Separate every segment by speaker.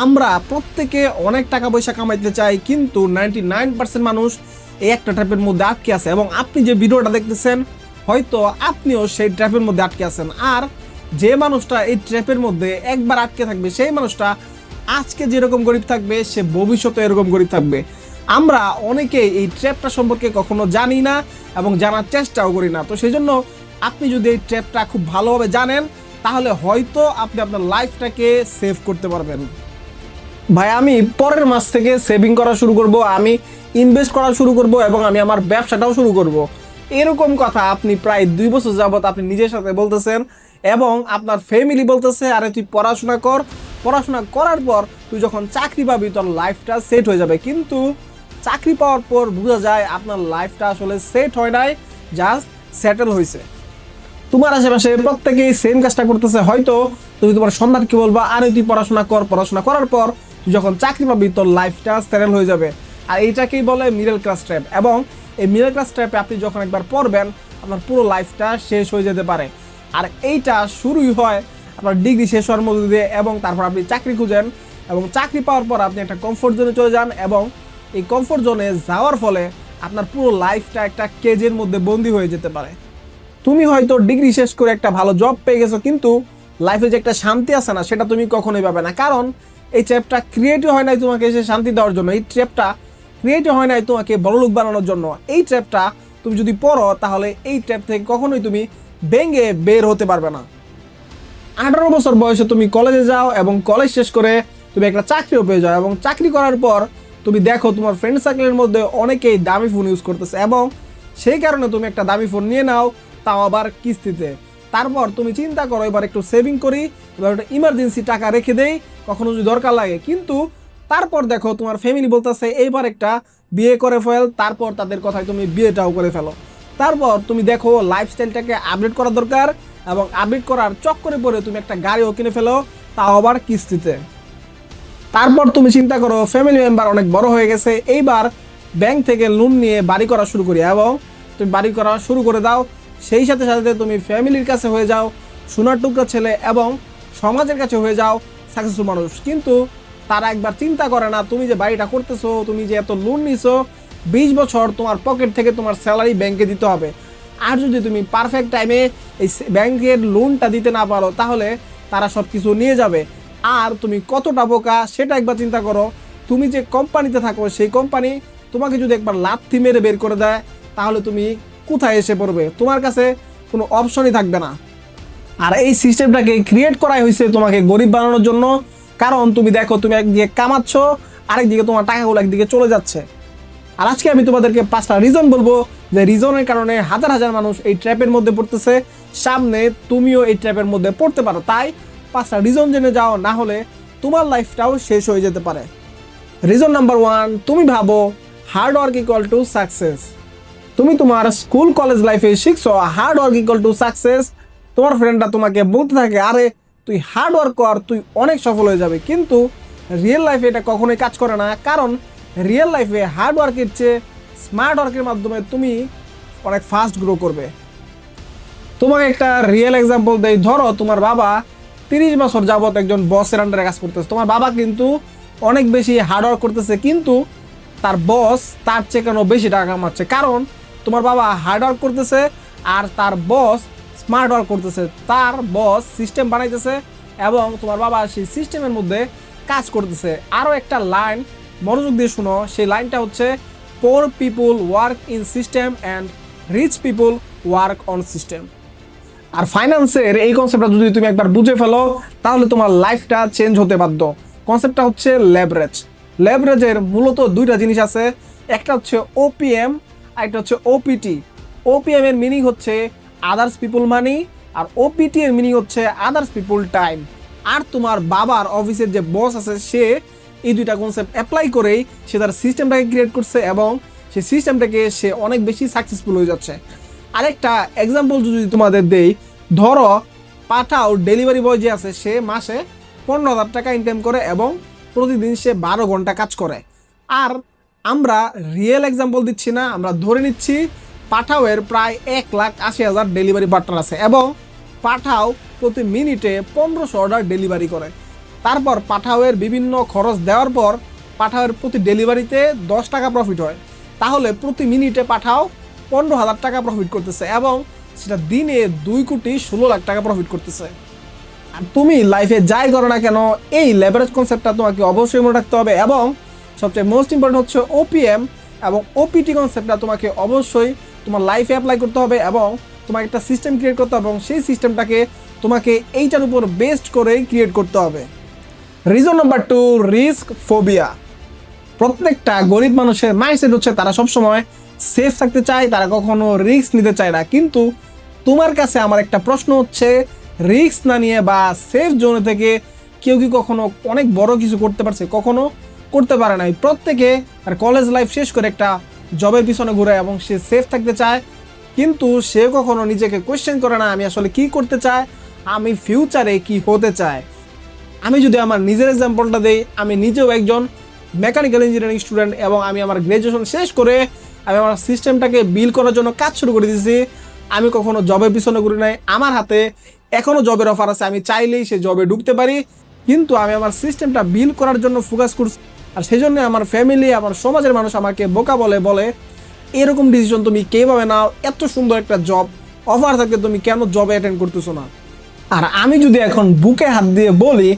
Speaker 1: আমরা প্রত্যেকে অনেক টাকা পয়সা কামাইতে চাই, কিন্তু 99% মানুষ এই একটা ট্র্যাপের মধ্যে আটকে আছে। এবং আপনি যে ভিডিওটা দেখতেছেন, হয়তো আপনিও সেই ট্র্যাপের মধ্যে আটকে আছেন। আর যে মানুষটা এই ট্র্যাপের মধ্যে একবার আটকে থাকবে, সেই মানুষটা আজকে যেরকম গরিব থাকবে, সে ভবিষ্যতে এরকম গরিব থাকবে। আমরা অনেকেই এই ট্র্যাপটা সম্পর্কে কখনো জানি না এবং জানার চেষ্টাও করি না। তো সেই জন্য আপনি যদি এই ট্র্যাপটা খুব ভালোভাবে জানেন, তাহলে হয়তো আপনি আপনার লাইফটাকে সেভ করতে পারবেন। ভাই, আমি পরের মাস থেকে সেভিং করা শুরু করব, আমি ইনভেস্ট করা শুরু করব এবং আমি আমার ব্যবসাটাও শুরু করব। এরকম কথা আপনি প্রায় 2 বছর যাবত আপনি নিজের সাথে বলতেছেন এবং আপনার ফ্যামিলি বলতেছে, আরে তুই পড়াশোনা কর, পড়াশোনা করার পর তুই যখন চাকরি পাবি তোর লাইফটা সেট হয়ে যাবে। কিন্তু চাকরি পাওয়ার পর বোঝা যায় আপনার লাইফটা আসলে সেট হয় নাই, জাস্ট সেটেল হয়েছে। তোমার আশেপাশে প্রত্যেকেই সেম কাজটা করতেছে। হয়তো তুমি তোমার সন্তানকে বলবা, আরে তুই পড়াশোনা কর, পড়াশোনা করার পর তুই যখন চাকরি পাবি তোর লাইফটা সেটেল হয়ে যাবে। আর এইটাকেই বলে মিডল ক্লাস ট্র্যাপ। এবং এই মিডল ক্লাস ট্র্যাপে আপনি যখন একবার পড়বেন, আপনার পুরো লাইফটা শেষ হয়ে যেতে পারে। আর এইটা শুরুই হয় আপনার ডিগ্রি শেষ হওয়ার মধ্যে দিয়ে, এবং তারপর আপনি চাকরি খুঁজেন এবং চাকরি পাওয়ার পর আপনি একটা কমফোর্ট জোনে চলে যান, এবং এই কমফোর্ট জোনে যাওয়ার ফলে আপনার পুরো লাইফটা একটা কেজের মধ্যে বন্দি হয়ে যেতে পারে। তুমি হয়তো ডিগ্রি শেষ করে একটা ভালো জব পেয়ে গেছো, কিন্তু লাইফে যে একটা শান্তি আছে না, সেটা তুমি কখনোই পাবে না। কারণ এই ট্র্যাপটা ক্রিয়েটিভ হয় নাই তোমাকে এসে শান্তি দেওয়ার জন্য, এই ট্র্যাপটা ক্রিয়েটিভ হয় নাই তোমাকে বড়লোক বানানোর জন্য। এই ট্র্যাপটা তুমি যদি পড়ো, তাহলে এই ট্র্যাপ থেকে কখনোই তুমি ভেঙে বের হতে পারবে না। 18 বছর বয়সে তুমি কলেজে যাও এবং কলেজ শেষ করে তুমি একটা চাকরিও পেয়ে যাও, এবং চাকরি করার পর তুমি দেখো তোমার ফ্রেন্ড সার্কেলের মধ্যে অনেকেই দামি ফোন ইউজ করতেছে, এবং সেই কারণে তুমি একটা দামি ফোন নিয়ে নাও, তাও আবার কিস্তিতে। তারপর তুমি চিন্তা করো, এবার একটু সেভিং করি, এবার একটা ইমার্জেন্সি টাকা রেখে দেই, কখনো যদি দরকার লাগে। কিন্তু তারপর দেখো তোমার ফ্যামিলি বলতেছে এইবার একটা বিয়ে করে ফেল, তারপর তাদের কথায় তুমি বিয়েটাও করে ফেলো। তারপর তুমি দেখো লাইফস্টাইলটাকে আপডেট করা দরকার, এবং আপডেট করার চক্করে পড়ে তুমি একটা গাড়িও কিনে ফেলো, তাও আবার কিস্তিতে। তারপর তুমি চিন্তা করো ফ্যামিলি মেম্বার অনেক বড় হয়ে গেছে, এইবার ব্যাংক থেকে লোন নিয়ে বাড়ি করা শুরু করি, এবং তুমি বাড়ি করা শুরু করে দাও। সেই সাথে সাথে তুমি ফ্যামিলির কাছে হয়ে যাও সোনার টুকরা ছেলে, এবং সমাজের কাছে হয়ে যাও সাকসেসফুল মানুষ। কিন্তু তারা একবার চিন্তা করে না, তুমি যে বাড়িটা করতেছো, তুমি যে এত লোন নিছো, 20 বছর তোমার পকেট থেকে তোমার স্যালারি ব্যাংকে দিতে হবে। আর যদি তুমি পারফেক্ট টাইমে এই ব্যাংকের লোনটা দিতে না পারো, তাহলে তারা সব কিছু নিয়ে যাবে। আর তুমি কতটা বোকা সেটা একবার চিন্তা করো। তুমি যে কোম্পানিতে থাকো, সেই কোম্পানি তোমাকে যদি একবার লাথি মেরে বের করে দেয়, তাহলে তুমি কোথায় এসে পড়বে? তোমার কাছে কোনো অপশনই থাকবে না। আর এই সিস্টেমটাকে ক্রিয়েট করাই হয়েছে তোমাকে গরিব বানানোর জন্য। কারণ তুমি দেখো, তুমি একদিকে কামাচ্ছ, আরেকদিকে তোমার টাকাগুলো একদিকে চলে যাচ্ছে। আর আজকে আমি তোমাদেরকে 5টা রিজন বলবো, যে রিজনের কারণে হাজার হাজার মানুষ এই ট্র্যাপের মধ্যে পড়তেছে। সামনে তুমিও এই ট্র্যাপের মধ্যে পড়তে পারো, তাই 5টা রিজন জেনে যাও, না হলে তোমার লাইফটাও শেষ হয়ে যেতে পারে। রিজন নাম্বার 1, তুমি ভাবো hard work equal to success. তুমি তোমার স্কুল কলেজ লাইফে শিখছো hard work equal to success. তোমার ফ্রেন্ডরা তোমাকে বলতে থাকে, আরে তুই হার্ড ওয়ার্ক কর, তুই অনেক সফল হয়ে যাবে। কিন্তু রিয়েল লাইফে এটা কখনোই কাজ করে না। কারণ রিয়েল লাইফে হার্ড ওয়ার্কের চেয়ে স্মার্ট ওয়ার্কের মাধ্যমে তুমি অনেক ফাস্ট গ্রো করবে। তোমাকে একটা রিয়েল এক্সাম্পল দেই। ধরো তোমার বাবা 30 বছর যাবত একজন বসের আন্ডারে কাজ করতেছে। তোমার বাবা কিন্তু অনেক বেশি হার্ড ওয়ার্ক করতেছে, কিন্তু তার বস তার চেয়ে কেন বেশি টাকা কামাচ্ছে? কারণ তোমার বাবা হার্ড ওয়ার্ক করতেছে, আর তার বস স্মার্ট ওয়ার্ক করতেছে। তার বস সিস্টেম বানাইতেছে, এবং তোমার বাবা সেই সিস্টেমের মধ্যে কাজ করতেছে। আরও একটা লাইন মনোযোগ দিয়ে শুনো, সেই লাইনটা হচ্ছে, poor people work in system and rich people work on system. আর ফাইন্যান্সের এই কনসেপ্টটা যদি তুমি একবার বুঝে ফেলো, তাহলে তোমার লাইফটা চেঞ্জ হতে বাধ্য। কনসেপ্টটা হচ্ছে লেভারেজ। লেভারেজের মূলত 2টা জিনিস আছে, একটা হচ্ছে ওপিএম, আর একটা হচ্ছে ওপিটি। ওপিএম এর মিনিং হচ্ছে আদার্স পিপুল মানি, আর ওপিটি এর মিনিং হচ্ছে আদার্স পিপুল টাইম। আর তোমার বাবার অফিসের যে বস আছে, সে এই 2টা কনসেপ্ট অ্যাপ্লাই করেই সে তার সিস্টেমটাকে ক্রিয়েট করছে, এবং সেই সিস্টেমটাকে সে অনেক বেশি সাকসেসফুল হয়ে যাচ্ছে। আরেকটা এক্সাম্পল যদি তোমাদের দেই, ধরো পাঠাও ডেলিভারি বয় যে আছে, সে মাসে 15,000 টাকা ইনকাম করে, এবং প্রতিদিন সে 12 ঘন্টা কাজ করে। আর আমরা রিয়েল এক্সাম্পল দিচ্ছি না, আমরা ধরে নিচ্ছি পাঠাওয়ের প্রায় 1,80,000 ডেলিভারি পার্টনার আছে, এবং পাঠাও প্রতি মিনিটে 1500 অর্ডার ডেলিভারি করে। তারপর পাঠাওয়ের বিভিন্ন খরচ দেওয়ার পর পাঠাওয়ের প্রতি ডেলিভারিতে 10 টাকা প্রফিট হয়। তাহলে প্রতি মিনিটে পাঠাও 15,000 টাকা প্রফিট করতেছে এবং সেটা দিনে 2,16,00,000 টাকা প্রফিট করতেছে। আর তুমি লাইফে যাই করো না কেন এই লেভারেজ কনসেপ্টটা তোমাকে অবশ্যই মনে রাখতে হবে এবং সবচেয়ে মোস্ট ইম্পর্টেন্ট হচ্ছে ওপিএম এবং ওপিটি কনসেপ্টটা তোমাকে অবশ্যই তোমার লাইফে অ্যাপ্লাই করতে হবে এবং তোমাকে একটা সিস্টেম ক্রিয়েট করতে হবে এবং সেই সিস্টেমটাকে তোমাকে এইটার উপর বেস্ট করেই ক্রিয়েট করতে হবে। Reason number 2, risk phobia. প্রত্যেকটা গরিব মানুষের মাইন্ডসেট হচ্ছে তারা সবসময় সেফ থাকতে চায়, তারা কখনো রিস্ক নিতে চায় না। কিন্তু তোমার কাছে আমার একটা প্রশ্ন হচ্ছে, রিস্ক না নিয়ে বা সেফ জোন থেকে কেউ কি কখনো অনেক বড় কিছু করতে পারছে? কখনো করতে পারে নাই। প্রত্যেকে আর কলেজ লাইফ শেষ করে একটা জবের পিছনে ঘুরে এবং সে সেফ থাকতে চায়, কিন্তু সে কখনো নিজেকে কোয়েশ্চেন করে না আমি আসলে কি করতে চাই, আমি ফিউচারে কি হতে চাই। আমি যদি আমার নিজের এক্সাম্পলটা দেই, আমি নিজেও একজন মেকানিক্যাল ইঞ্জিনিয়ারিং স্টুডেন্ট এবং আমি আমার গ্র্যাজুয়েশন শেষ করে আমি আমার সিস্টেমটাকে বিল্ড করার জন্য কাজ শুরু করে দিয়েছি। আমি কখনো জবের পিছনে ঘুরি নাই। আমার হাতে এখনও জবের অফার আছে, আমি চাইলেই সে জবে ঢুকতে পারি, কিন্তু আমি আমার সিস্টেমটা বিল্ড করার জন্য ফোকাস করছি। আর সেই জন্য আমার ফ্যামিলি, আমার সমাজের মানুষ আমাকে বোকা বলে এরকম ডিসিশন তুমি কীভাবে নাও, এত সুন্দর একটা জব অফার থাকতে তুমি কেন জবে অ্যাটেন্ড করতেছো না। আর আমি যদি এখন বুকে হাত দিয়ে বলি,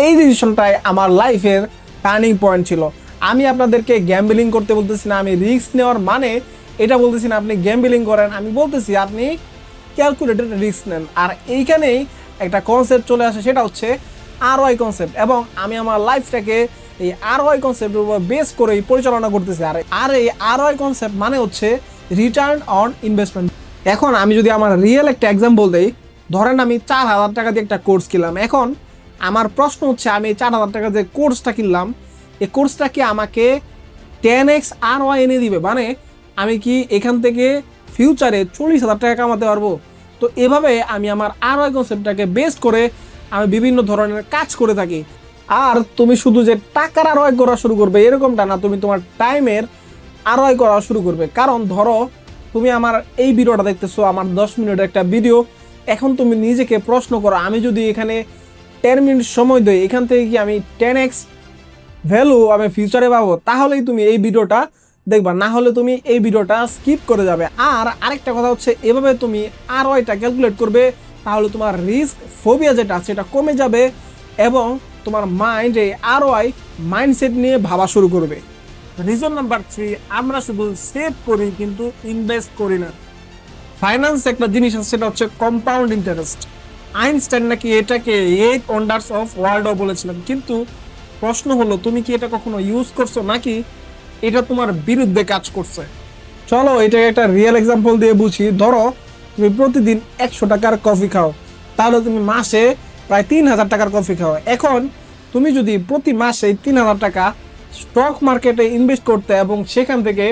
Speaker 1: এই ডিসিশনটাই আমার লাইফের টার্নিং পয়েন্ট ছিল। আমি আপনাদেরকে গ্যাম্বলিং করতে বলতেছি না, আমি রিস্ক নেওয়ার মানে এটা বলতেছি না আপনি গ্যাম্বলিং করেন, আমি বলতেছি আপনি ক্যালকুলেটেড রিস্ক নেন। আর এইখানেই একটা কনসেপ্ট চলে আসে, সেটা হচ্ছে ROI কনসেপ্ট, এবং আমি আমার লাইফটাকে এই ROI কনসেপ্টের উপর বেস করেই পরিচালনা করতেছি। আর এই ROI কনসেপ্ট মানে হচ্ছে রিটার্ন অন ইনভেস্টমেন্ট। এখন আমি যদি আমার রিয়েল একটা এক্সাম্পল দেই, ধরেন আমি 4,000 টাকা দিয়ে একটা কোর্স কিনলাম। এখন আমার প্রশ্ন হচ্ছে, আমি 4,000 টাকা যে কোর্সটা কিনলাম, এই কোর্সটা কি আমাকে 10x ROI এনে দিবে? মানে আমি কি এখান থেকে ফিউচারে 40,000 টাকা কামাতে পারবো? তো এভাবে আমি আমার ROI কনসেপ্টটাকে বেস করে আমি বিভিন্ন ধরনের কাজ করে থাকি। আর তুমি শুধু যে টাকার ROI করা শুরু করবে এরকমটা না, তুমি তোমার টাইমের ROI করা শুরু করবে। কারণ ধরো তুমি আমার এই ভিডিওটা দেখতেছো, আমার 10 মিনিটের একটা ভিডিও। এখন তুমি নিজেকে প্রশ্ন করো, আমি যদি এখানে 10 মিনিট সময় দিই, এখান থেকে কি আমি 10x ভ্যালু আমি ফিউচারে পাবো? তাহলেই তুমি এই ভিডিওটা দেখবা, না হলে তুমি এই ভিডিওটা স্কিপ করে যাবে। আর আরেকটা কথা হচ্ছে, এভাবে তুমি ROIটা ক্যালকুলেট করবে, তাহলে তোমার রিস্ক ফোবিয়া যেটা আছে এটা কমে যাবে এবং তোমার মাইন্ড এই ROI মাইন্ডসেট নিয়ে ভাবা শুরু করবে। রিজন নাম্বার 3, আমরা শুধু সেভ করি কিন্তু ইনভেস্ট করি না। ফাইন্যান্স একটা জিনিস আছে, সেটা হচ্ছে কম্পাউন্ড ইন্টারেস্ট। আইনস্টাইন নাকি এটাকে 8 ওয়ান্ডার্স অফ ওয়ার্ল্ডও বলেছিলেন। কিন্তু প্রশ্ন হলো, তুমি কি এটা কখনো ইউজ করছো নাকি এটা তোমার বিরুদ্ধে কাজ করছে? চলো এটাকে একটা রিয়েল এক্সাম্পল দিয়ে বুঝি। ধরো তুমি প্রতিদিন 100 টাকার কফি খাও, তাহলে তুমি মাসে প্রায় 3,000 টাকার কফি খাও। এখন তুমি যদি প্রতি মাসে 3,000 টাকা স্টক মার্কেটে ইনভেস্ট করতে এবং সেখান থেকে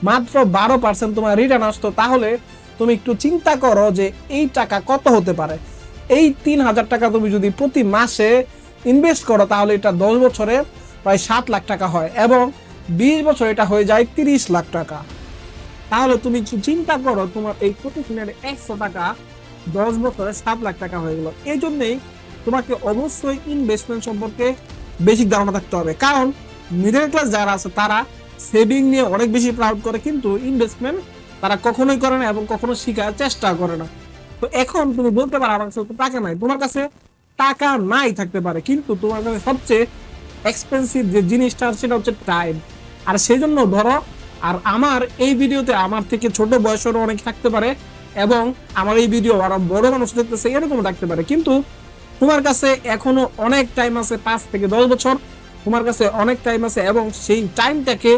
Speaker 1: মাত্র 12% তোমার রিটার্ন আসতো, তাহলে তুমি একটু চিন্তা করো যে এই টাকা কত হতে পারে। এই 3,000 টাকা তুমি যদি প্রতি মাসে ইনভেস্ট করো, তাহলে এটা 10 বছরে প্রায় 7 লাখ টাকা হয় এবং 20 বছর এটা হয়ে যায় 30 লাখ টাকা। তাহলে তুমি একটু চিন্তা করো, তোমার এই প্রতিদিনের 100 টাকা 10 বছরে 7 লাখ টাকা হয়ে গেল। এই জন্যই তোমাকে অবশ্যই ইনভেস্টমেন্ট সম্পর্কে বেসিক ধারণা থাকতে হবে। কারণ মিডল ক্লাস যারা আছে তারা সেভিং নিয়ে অনেক বেশি প্রাউড করে, কিন্তু ইনভেস্টমেন্ট তারা কখনোই করে না এবং কখনো শেখার চেষ্টা করে না। তো এখন তুমি বলতে পারো আমার কাছে টাকা নাই। তোমার কাছে টাকা নাই থাকতে পারে, কিন্তু তোমার কাছে সবচেয়ে এক্সপেন্সিভ যে জিনিসটা সেটা হচ্ছে টাইম। আর সেই জন্য ধরো, আর আমার এই ভিডিওতে আমার থেকে ছোট বয়সেরও অনেক থাকতে পারে এবং আমার এই ভিডিও আরো বড় মানুষ দেখতেছে এরকম থাকতে পারে, কিন্তু তোমার কাছে এখনো অনেক টাইম আছে, 5 থেকে 10 বছর তোমার কাছে অনেক টাইম আছে এবং সেই টাইমটাকে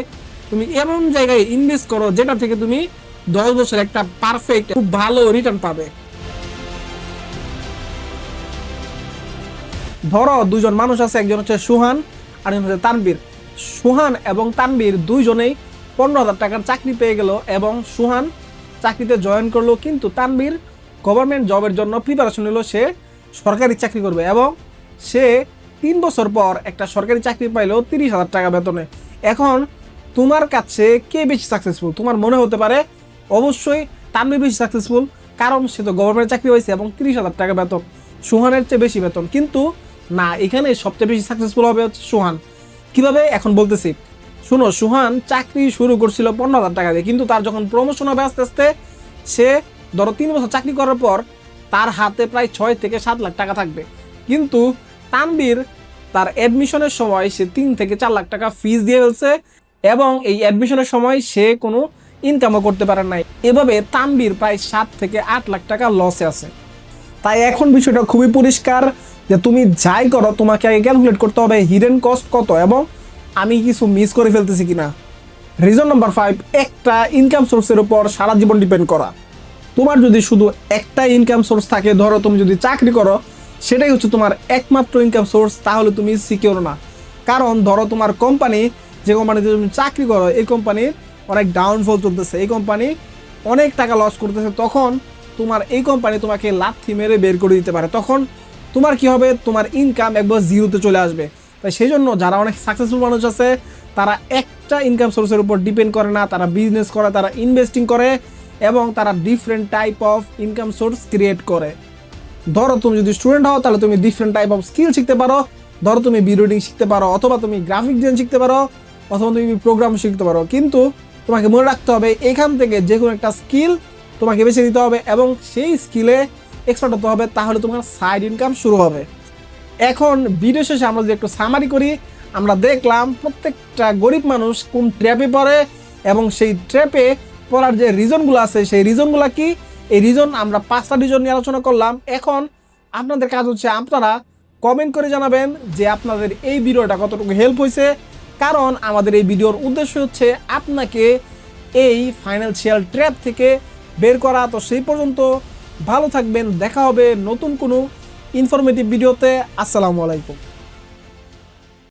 Speaker 1: তুমি এমন জায়গায় ইনভেস্ট করো যেটা থেকে তুমি 10 বছর একটা পারফেক্ট খুব ভালো রিটার্ন পাবে। ধরো দুজন মানুষ আছে, একজন হচ্ছে সুহান আর একজন হচ্ছে তানবীর। সুহান এবং তানবীর দুইজনেই 15,000 টাকার চাকরি পেয়ে গেল এবং সুহান চাকরিতে জয়েন করলো, কিন্তু তানবীর গভর্নমেন্ট জবের জন্য প্রিপারেশন নিল, সে সরকারি চাকরি করবে এবং সে 3 বছর পর একটা সরকারি চাকরি পাইলো 30,000 টাকা বেতনে। এখন তোমার কাছে কে বেশি সাকসেসফুল? তোমার মনে হতে পারে অবশ্যই তানবীর বেশি সাকসেসফুল, কারণ সে তো গভর্নমেন্ট চাকরি হয়েছে এবং 30,000 টাকা বেতন, সুহানের চেয়ে বেশি বেতন। কিন্তু না, এখানে সবচেয়ে বেশি সাকসেসফুল হবে হচ্ছে সুহান। কিভাবে এখন বলতেছি, শুনো, সুহান চাকরি শুরু করছিল 15,000 টাকা দিয়ে, কিন্তু তার যখন প্রমোশন হবে আস্তে আস্তে, সে ধরো 3 বছর চাকরি করার পর তার হাতে প্রায় 6 থেকে 7 লাখ টাকা থাকবে। কিন্তু তানবীর তার অ্যাডমিশনের সময় সে 3 থেকে 4 লাখ টাকা ফিস দিয়ে ফেলছে এবং এই অ্যাডমিশনের সময় সে কোনো ইনকামও করতে পারে নাই। এভাবে তানবীর প্রায় 7 থেকে 8 লাখ টাকা লসে আছে। তাই এখন বিষয়টা খুবই পরিষ্কার যে তুমি যাই করো তোমাকে আগে ক্যালকুলেট করতে হবে হিডেন কস্ট কত এবং আমি কিছু মিস করে ফেলতেছি কিনা। রিজন নাম্বার 5, একটা ইনকাম সোর্সের উপর সারা জীবন ডিপেন্ড করা। তোমার যদি শুধু একটা ইনকাম সোর্স থাকে, ধরো তুমি যদি চাকরি করো, সেটাই হচ্ছে তোমার একমাত্র ইনকাম সোর্স, তাহলে তুমি সিকিউর না। কারণ ধরো তোমার কোম্পানি, যে কোম্পানিতে তুমি চাকরি করো, এই কোম্পানির অনেক ডাউনফল চলতেছে, এই কোম্পানি অনেক টাকা লস করতেছে, তখন তোমার এই কোম্পানি তোমাকে লাথি মেরে বের করে দিতে পারে। তখন তোমার কি হবে, তোমার ইনকাম একবার জিরোতে চলে আসবে। তাই সেই জন্য যারা অনেক সাকসেসফুল মানুষ আছে, তারা একটা ইনকাম সোর্সের উপর ডিপেন্ড করে না, তারা বিজনেস করে, তারা ইনভেস্টিং করে এবং তারা different type of income source create করে। ধরো তুমি যদি স্টুডেন্ট হও, তাহলে তুমি ডিফারেন্ট টাইপ অফ স্কিল শিখতে পারো। ধরো তুমি ভিডিও এডিটিং শিখতে পারো, অথবা তুমি গ্রাফিক ডিজাইন শিখতে পারো, অথবা তুমি প্রোগ্রাম শিখতে পারো। কিন্তু তোমাকে মনে রাখতে হবে এখান থেকে যে কোনো একটা স্কিল তোমাকে বেছে নিতে হবে এবং সেই স্কিলে এক্সপার্ট হতে হবে, তাহলে তোমার সাইড ইনকাম শুরু হবে। এখন ভিডিও শেষে আমরা যদি একটু সামারি করি, আমরা দেখলাম প্রত্যেকটা গরিব মানুষ কোন ট্র্যাপে পড়ে এবং সেই ট্র্যাপে পড়ার যে রিজনগুলো আছে, সেই রিজনগুলো কি, এই রিজন আমরা 5টা রিজন নিয়ে আলোচনা করলাম। এখন আপনাদের কাজ হচ্ছে আপনারা কমেন্ট করে জানাবেন যে আপনাদের এই ভিডিওটা কতটুকু হেল্প হয়েছে। কারণ আমাদের এই ভিডিওর উদ্দেশ্য হচ্ছে আপনাকে এই ফাইন্যান্সিয়াল ট্র্যাপ থেকে বের করা। তো সেই পর্যন্ত ভালো থাকবেন, দেখা হবে নতুন কোনো ইনফরমেটিভ ভিডিওতে। আসসালামু আলাইকুম।